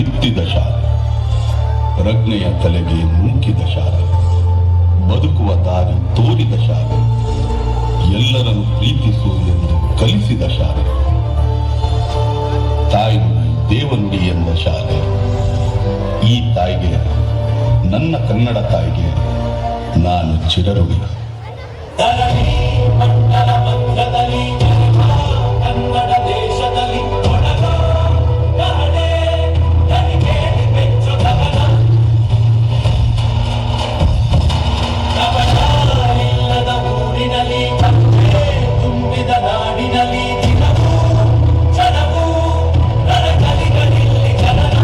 ಬಿತ್ತಿದ ಶಾಲೆ, ಪ್ರಜ್ಞೆಯ ತಲೆಗೆ ನೂಕಿದ ಶಾಲೆ, ಬದುಕುವ ದಾರಿ ತೋರಿದ ಶಾಲೆ, ಎಲ್ಲರನ್ನು ಪ್ರೀತಿಸು ಎಂದು ಕಲಿಸಿದ ಶಾಲೆ, ತಾಯ್ನುಡಿ ದೇವನುಡಿ ಎಂದ ಶಾಲೆ. ಈ ತಾಯಿಗೆ, ನನ್ನ ಕನ್ನಡ ತಾಯಿಗೆ ನಾನು ಚಿರಋಣಿ. ಕನ್ನಡ ದೇಶದಲ್ಲಿ ಇಲ್ಲದ ಊರಿನಲ್ಲಿ ತುಂಬಿದ ನಾಡಿನಲ್ಲಿ ದಿನವೂ ಕ್ಷಣವೂ ನರಕಲಿಗಳಲ್ಲಿ ಜನನ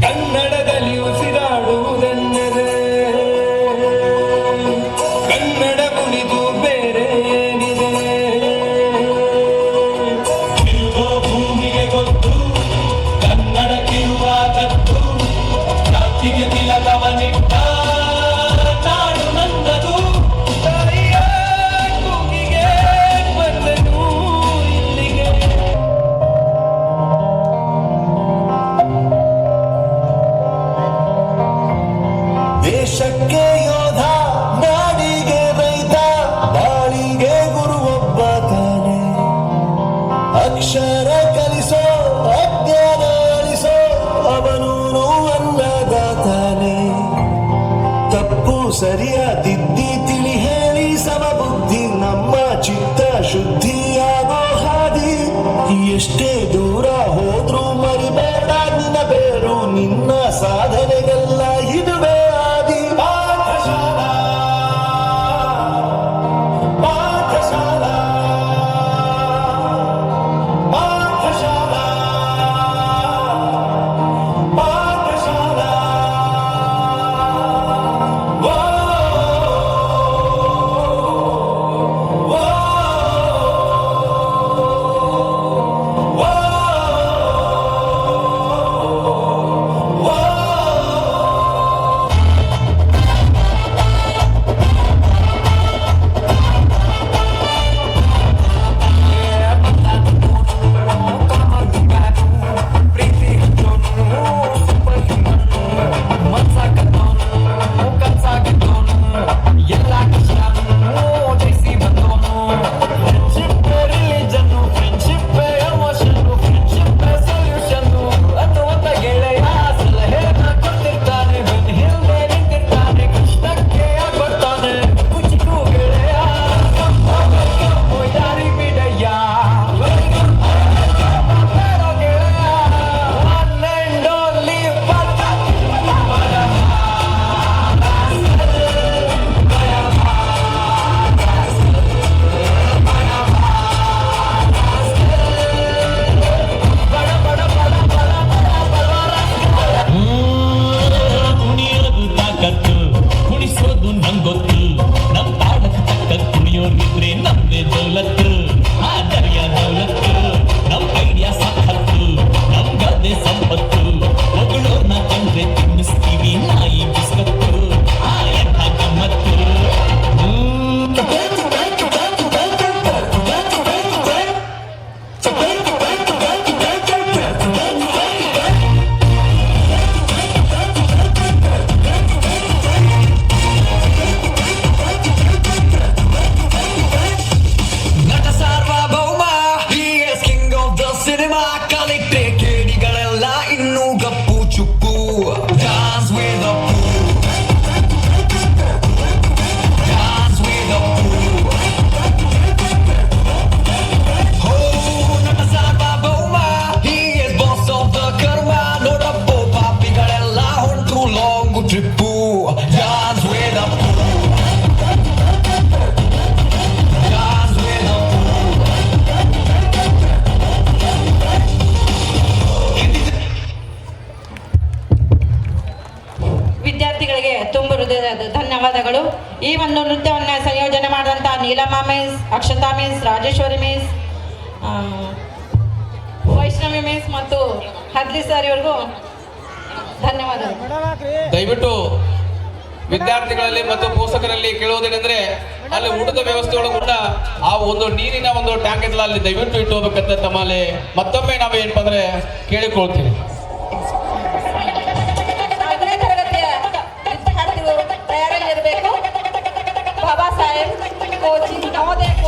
ಕನ್ನಡದಲ್ಲಿ ಉಸಿರಾಡುವುದೆಂದರೆ ಕನ್ನಡ ಉಳಿದು ಬೇರೆ ಏನಿದೆ? ಇರುವ ಭೂಮಿಗೆ ಗೊತ್ತು ಕನ್ನಡಕ್ಕಿರುವ ಗತ್ತು, ಜಾತಿಗೆ ತಿಲಕವನಿಟ್ಟ ನಾಡು ನನ್ನದು. ತಾಯಿಯ ಕೂಗಿಗೆ ಬಂದನು ಇಲ್ಲಿಗೆ. ದೇಶಕ್ಕೆ ಯೋಧ, ನಾಡಿಗೆ ರೈತ, ಬಾಳಿಗೆ ಗುರುವೊಬ್ಬ ತಾನೆ. ಅಕ್ಷರ ಕಲಿಸೋ, ಅಜ್ಞಾನ ಅಳಿಸೋ, ಅವನೂನು ಅನ್ನದಾತಾನೆ. ತಪ್ಪು ಸರಿಯ ತಿದ್ದಿ ತಿಳಿ ಹೇಳಿ ಸಮಬುದ್ಧಿ ನಮ್ಮ ಚಿತ್ತ ಶುದ್ಧಿಯಾಗೋ ಹಾದಿ. ಎಷ್ಟೇ ದೂರ ಹೋದ್ರೂ ಮರಿಬೇಡ ನಿನ್ನ ಬೇರು, ನಿನ್ನ ಸಾಧನೆಗೆಲ್ಲ ಇದುವೇ ಆದಿ. ಪಾಠಶಾಲಾ ಪಾಠಶಾಲಾ ಪಾಠಶಾಲಾ ಪಾಠಶಾಲಾ. ವೋ ವೋ ವೋ ಧನ್ಯವಾದಗಳು. ಈ ಒಂದು ನೃತ್ಯವನ್ನು ಸಂಯೋಜನೆ ಮಾಡಿದಂಥ Neelamma miss, Akshata miss, Rajeshwari miss, Vaishnavi miss ಮತ್ತು ಹದ್ಲಿ ಸರ್ ಇವರಿಗೂ ಧನ್ಯವಾದಗಳು. ದಯವಿಟ್ಟು ವಿದ್ಯಾರ್ಥಿಗಳಲ್ಲಿ ಮತ್ತು ಪೋಷಕರಲ್ಲಿ ಕೇಳುವುದೇನೆಂದ್ರೆ ಅಲ್ಲಿ ಊಟದ ವ್ಯವಸ್ಥೆಗಳು ಕೂಡ ಆ ಒಂದು ನೀರಿನ ಒಂದು ಟ್ಯಾಂಕ್ ಇದ್ದಲ್ಲ ಅಲ್ಲಿ ದಯವಿಟ್ಟು ಇಟ್ಟು ಹೋಗ್ಬೇಕಂತ ತಮ್ಮಲ್ಲಿ ಮತ್ತೊಮ್ಮೆ ನಾವೇನಪ್ಪ ಅಂದ್ರೆ ಕೇಳಿಕೊಳ್ತೀವಿ. Coaching Navodaya coaching